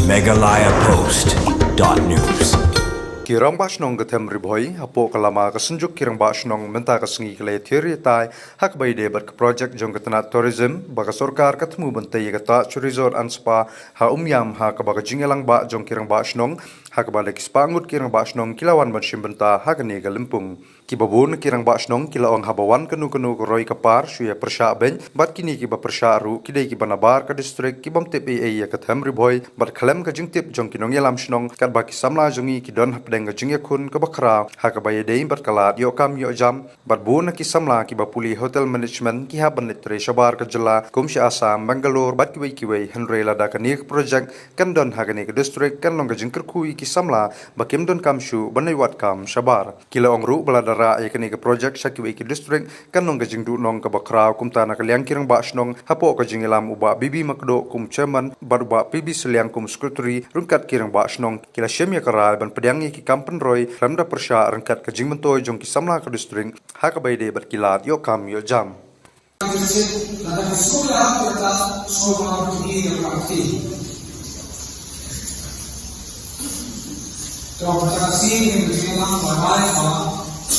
megalayapost.news. Kirang basnong gatem riboy apo kalama kasenjuk kirang basnong menta kasengi kale theory tai hak bai de ber project jong katna tourism baga sarkar katmu bantai gata resort and spa ha umyam ha ka baga jingelang ba jong kirang basnong ha ka balik spangut kirang basnong kilawan ban shimbenta ha kane galimpung kibabun kirang basnong kilaong habawan kanu roi kapar suya persha ben bat kini kiba persha ru kidai kiba nabar ka district kibam tip ya katem riboy bat khalem ka jingtip jong kinong yalam snong kat baki samla jongi kidon hapdeng jingya kun ka bakra ha ka baye dei bat kalat yo kam yo jam bat bun ki samla kiba puli hotel management ki ha ban litre shabar ka jala kumsha asam bangalore bat kiwei henry lada ka nik project kan don ha ka nik district kan long ka jingker kui ki samla bakim don kamshu banai wat kam shabar kilaong ru balada ya kini ke project Sakiwei ki district kan nong gajing du nong ka bakra kum tana ka liang kirang ba snong hapo ka jingilam uba bibi makdo kum chairman baruba bibi seliang kum secretary rungkat kirang ba snong kila shemya karal ban pedyangi ki kampen roy ramda persha rungkat ka jingmentoy jong ki samla ka district ha ka baide bat kilat yo kam yo jam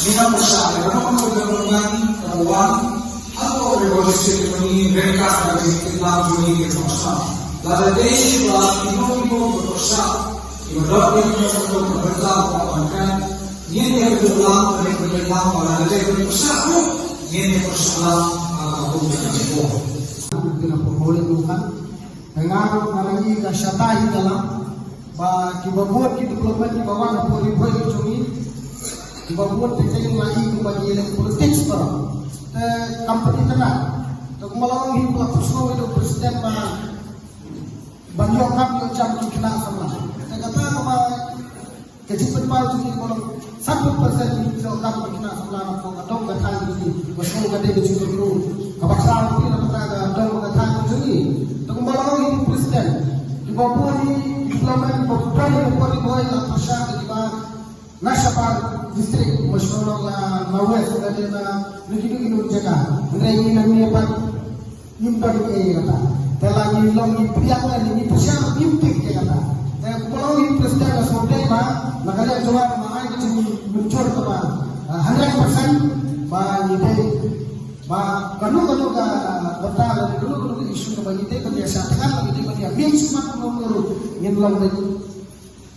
Mina bersama dengan perkembangan kebuan atau revolusi ekonomi mereka dari Islam dunia bersama. Lalu dari ibu bersama, ibu dokter untuk bersama kan ini yang berulang dari perkembangan pada dari bersama ini bersama atau bersama. Kita perlu bukan dengan lagi kasyatai dalam bagi buat kita development di bawah napoli cumi dibuat pekerjaan lagi kepada yang politik sekarang. Company tenang. Untuk melawan hidup personal itu presiden banyak kami jam kena sama. Saya kata apa kejipan baru ini kalau 1% itu kami kena sama. Kalau dong kata ini, personal kata itu juga perlu. Kebangsaan itu nak dong kata ini. Untuk melawan hidup presiden dibuat ini diplomat berpuluh boy lah pasal di Nasabah distrik masyarakat Mawes dari negeri jaga. Mereka ini apa? Impor kata. Telah nyilong pihak ini persiapan impik kata. Kalau ini presiden asal maka dia jual mahal itu muncul apa? 100% bagi kanu ka batala dulu isu ka bagi dia kebiasaan bagi dia minimum nomor yang lang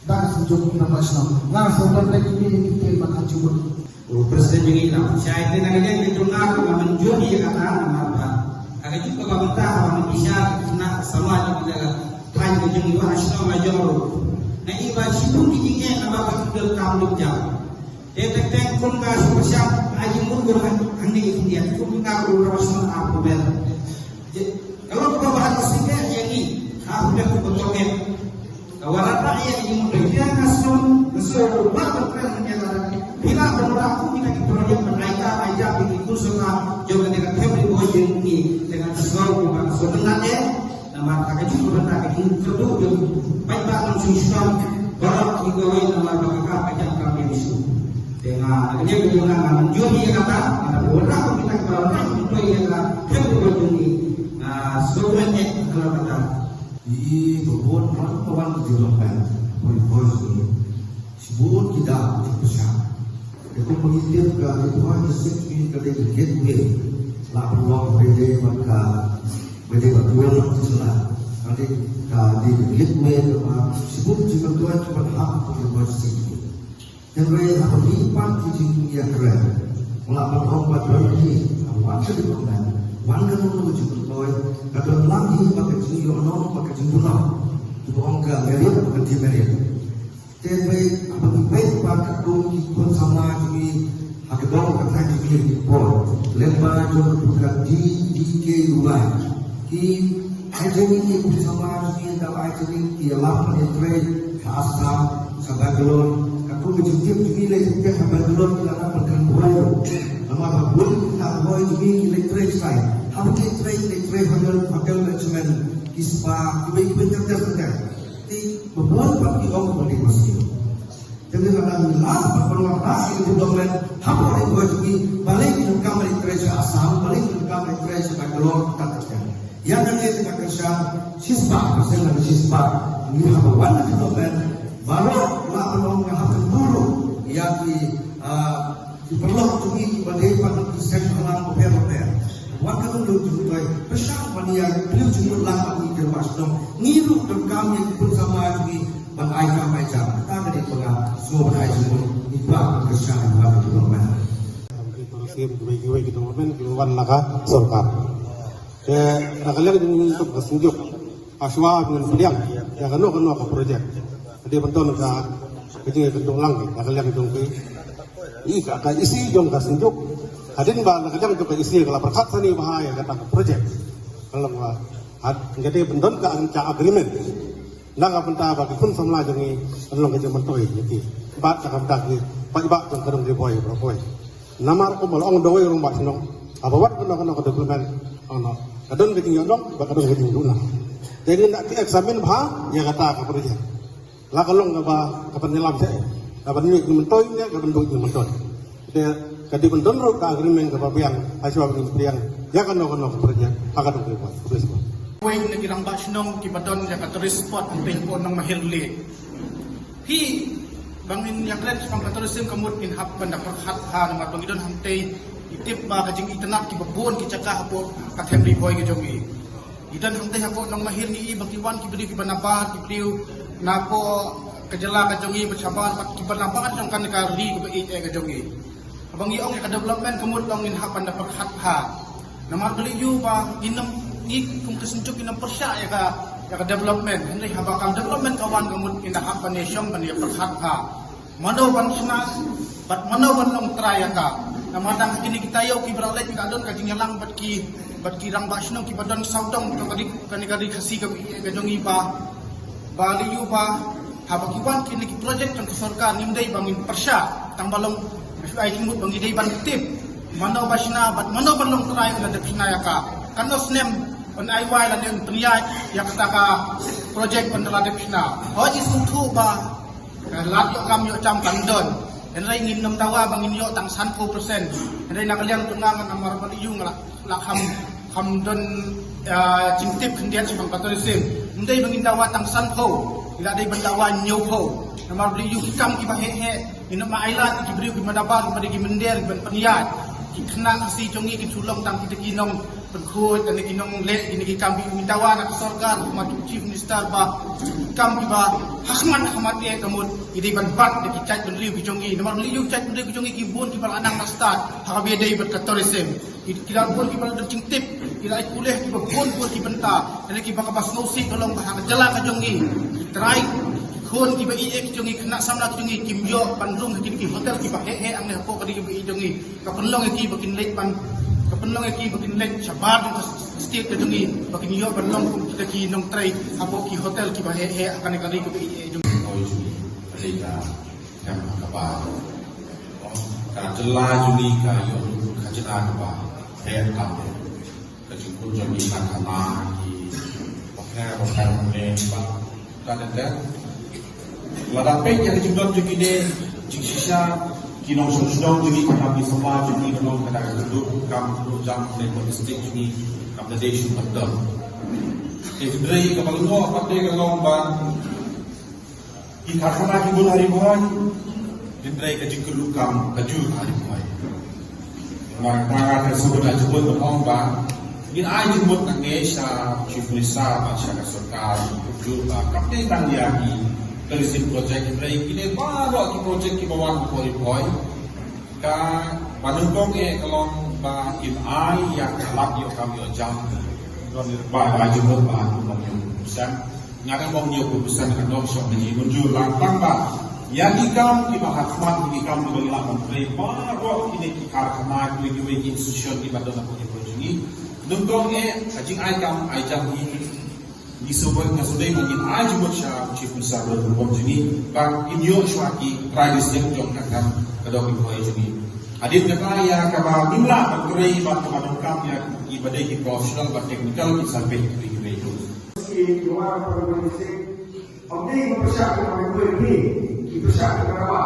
dan sejauh internasional. Langsung dan ini kita makan cuma. Presiden ini lah. Saya itu nanti kita nak menjual dia kata nama. Agar juga pemerintah orang bisa nak sama juga tren kejeng itu nasional major. Nah ibarat sibuk ini nama betul kamu jam. Detek pun kau siap aji mundur andi India pun kau rasul apa ber. Kalau kau bahas sedikit yang ini, aku dah betulnya. Kawalan rakyat yang mudah nasun nasun banget menyatakan bila berlaku kita proyek menaikkan aja begitu semua juga dengan Febri Boy ini dengan sesuatu yang sebenarnya nama kakak juga benar ini kedua yang baik banget susah barat hingga nama kakak aja kami isu dengan akhirnya bagaimana menjual kata ada berlaku kita berlaku itu yang Febri Boy ini sebenarnya kalau kata di berbun orang development policy sebut tidak besar itu mengintip ke itu hanya sekali kali gateway lah peluang beda maka beda berdua setelah nanti di gateway sebut juga tuan cuma hak policy yang lain apa lipat di yang keren melakukan obat ini apa di mana Wangga nunggu juga boy, kadang lagi pakai jingyo nong pakai jingbuno, itu enggak melihat pakai di melihat. Tapi apa baik pakai dong ikut sama jadi, pakai dong pakai jadi boy, lembah juga bukan di rumah. Ki aja ini ikut sama jadi dalam aja ini dia lapar yang trade asam sabagelon, aku berjumpa jadi lagi sabagelon tidak dapat boy. Nama boy tak boy jadi lagi saya. Apa kita hotel management kisah ibu cerdas. Di beberapa pagi orang boleh masuk. dengan adalah perluan hasil development hampa oleh buat ini balik ke kamar interest asam balik ke kamar interest Bangalore tak yang ada dengan kerja siswa persen siswa ini hampa warna development baru lah perlu hampa dulu yang diperlukan untuk ini balik pada sektor alam opera warga itu juga bersama dia beliau cuma lama di kelas dong ngiru kami pun sama ini bangai kami jam kita dari pengal semua bangai semua ibang kesalahan warga development Sim giveaway development kiluan naka sorkar ke nakalian untuk kesunjuk aswa dengan pediang ya kanu ke projek jadi bentuk ka kecil bentuk lang nakalian itu ke ika isi jong kesunjuk hadin ba nakalian itu ke isi kalau perkat sani bahaya kata projek kalau jadi bentuk ka agreement nang apenta bagi pun samla jangi along ke mentoi jadi ba ta kam dak ni ba jong kadong di boy bro namar ko malong dawai rumah sinong apa wat kono ke development ono kadon biting yondong ba kadon biting duna jadi nak ti eksamen bah ya kata ka projek la kalong ba kapan nilam saya kapan ni mentoy nya kapan do mentoy de kadi bendon ro ka agreement ka babiang aswa biang ya kono projek agak do ko Weng negirang basnong kibadon ya katoris spot untuk po ng mahirli hi bangin yang kalian sepang katolisim kamut in hap banda perhat ha ng matong idon hamtay itip ba kajing itanak kibabon kicaka hapo kathemri boy kajongi idan hamtay hapo ng mahirli ibang kiwan kibili kibanabar kibliw nako kajala kajongi bersabar kibanabar ng kanikari kibai kajongi abang iong ka development kamut ang in hap banda perhat ha namar beliyu ba inam kung kesenjuk inam persya ya ka development hindi habakang development kawan kamut inahap pa nesyong baniya perhat ha manaw ban sina bat manaw ban long traya ka namadang kini kitayo kibralay kadon kajingalang bat ki rang basno ki badon saudong to kani kasi ka gajong iba baliyu ba habakiwan kini ki project tang sarkar nimday bangin persya tang balong ay kimut bangi day ban tip manaw basna bat manaw ban long traya na depsnaya ka kanos nem on ay wai la nem pniyay ya kataka project on la depsna ho isu ba lat yo kam yo cham pandon enray ngin nam tawa bangin yo tang 100% enray nakaliang tunangan amar baliyu la ham don cintip kendian sibang katolisim ndai bangin tawa tang 100 ila dai bandawa nyopo amar baliyu kam ki bahehe ina maailat ki beliau ki madabar ki mender ban peniyat ki kena si jongi ki sulong tang kita kinong perkhut dan kinong let ini kami mintawa nak sarkar maju chief minister ba kami ba hakman hamati kamut idi ban bat de chat beliau jongi nomor beliau chat beliau jongi ki bon ki balanang na start hakabe dai ber katolisim kira bon ki balanang cingtip kira kuleh ki bon ki benta dan ki bakabas nosi kolong bahang jala ka jongi try kon ki ba iek jongi kena samla jongi kimyo pandung ki hotel ki ba he ang ne ko kadi ki jongi kapenlong ki bakin lek pan kapenlong ki bakin lek sabar ng state ka jongi bakin yo panlong kita ki nong try apo ki hotel ki ba he akan kadi ki jongi oi jongi ka kam ka ba ka jela jongi ka yo ka jela ka ba he ka ka jingkun jongi ka kama ki bakha ne ba ka den ladapek yang dijumlah juga ini jika kinong sudah jadi kami semua jadi kinong kadang duduk kami jam dan logistik ini kami desi betul. Jadi kalau mau apa dia kalau ban kita kena kibul hari bulan jadi kerja kelukam kerja hari bulan. Maka tersebut aja buat berong ban. Ini aja buat nangisah chief minister masyarakat serkar juga kami tangiaki Kalisim project ini baru ki project ki bawang ko ripoy ka panungkong kalong ba in ai ya kalak yo kami yo jam don ba ba jumot ba mong yo pesan ngakan mong yo pesan kan dong so ni munjul langkang ba yang ikam ki mahatmat ki kam do la menteri baru ini ki karma ki institution ki badon ko project ni nungkong ajing ai kam ai jam ni sobat na suday mungkin aja buat siya chief minister berbom sini bang inyo swaki tradisi jong nakam kadang ibuai sini hadir kaya kaba mimla bagray ba kamadongkam ya ibadai ki professional ba technical ki sampai ki itu si luar organisasi oke mempersiapkan orang ini dipersiapkan berapa.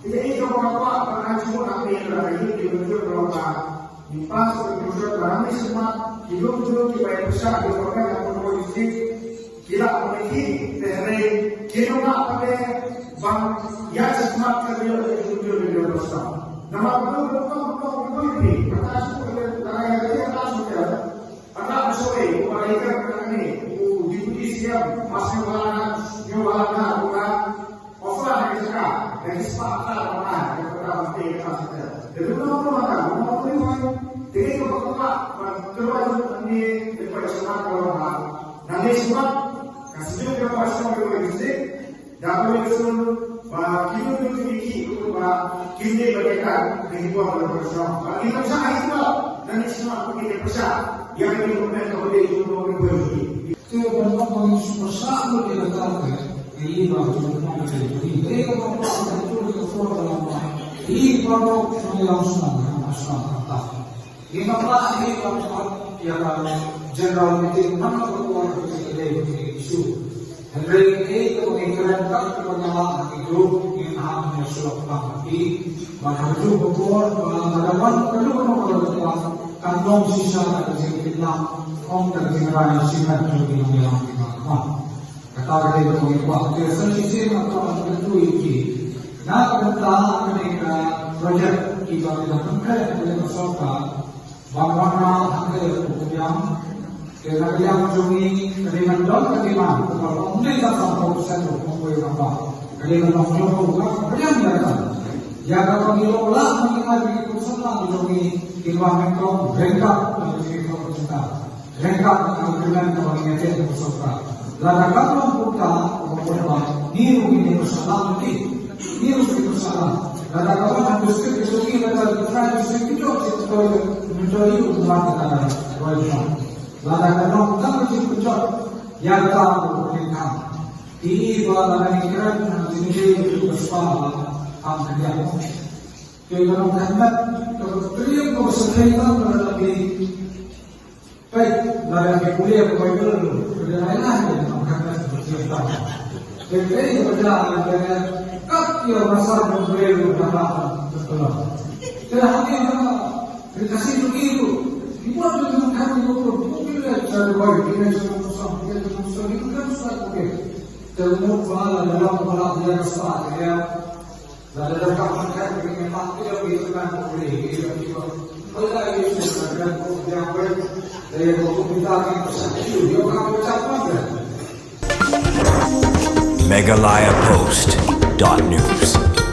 Jadi ini kalau akan semua apa yang lagi dibentuk berapa. Pas berbentuk barang semua hidup kita bersama dilakukan dalam politik kita memiliki dari kita pada bang ya semua kerja itu bersama. Nama betul ini atas rakyat kita sudah ada sore mereka ini dipuji siap masih wala bukan offline mereka dari sepakat online yang pertama mereka sudah. Jadi mau jadi kalau ini daripada semangat orang nanti semua kasih juga pasang berbagai dapat itu kita memiliki kita berikan kehidupan bersama. Kita bersama itu nanti semua kita bersama yang ini bukan kepada itu berbagi. Itu benar-benar bersama kita tahu ini baru cuma jadi ini kalau itu ini baru langsung masalah. Ini apa ini kalau yang general meeting mana keluar dari isu. Henry ini kemudian kan penyalaan itu yang hanya selama ini maju berbuat berhadapan kedua kantong sisa dari Vietnam om dari generasi maju yang kata dia berbuat biasa sisi atau tentu ini. Nah tentang mereka projek kita lakukan oleh masyarakat. Bagaimana hasil kemudian yang jumi dengan don ketiman kalau mungkin tak persen mengumpulkan apa dengan mengumpulkan berapa ya kalau diolah minimal begitu senang jumi ilmu mengkong rengkap dari kita rengkap dengan komunikasi yang bersama lalu kalau kita mengumpulkan ini bersama ini bersama lalu kalau harus itu kita tradisi itu mencari umat kita wajib. Lalu kalau kita mencari yang tahu tentang ini pada negara ini bersama ambilnya. Kalau kita terus bersedia lebih baik dari kuliah Bible berdasarkan kita bercerita. Jadi berjalan dengan kaki besar berbeda dalam betul. Terakhir dikasih begitu, dibuat dengan kami mungkin cara baik ini sama itu kan sudah oke. Terus malah dalam malah dia besar ya. Lalu rekaman kan dengan mati itu kan boleh itu. Kalau itu sudah yang baik dari kita yang bersatu dia akan bercakap. MegalayaPost.news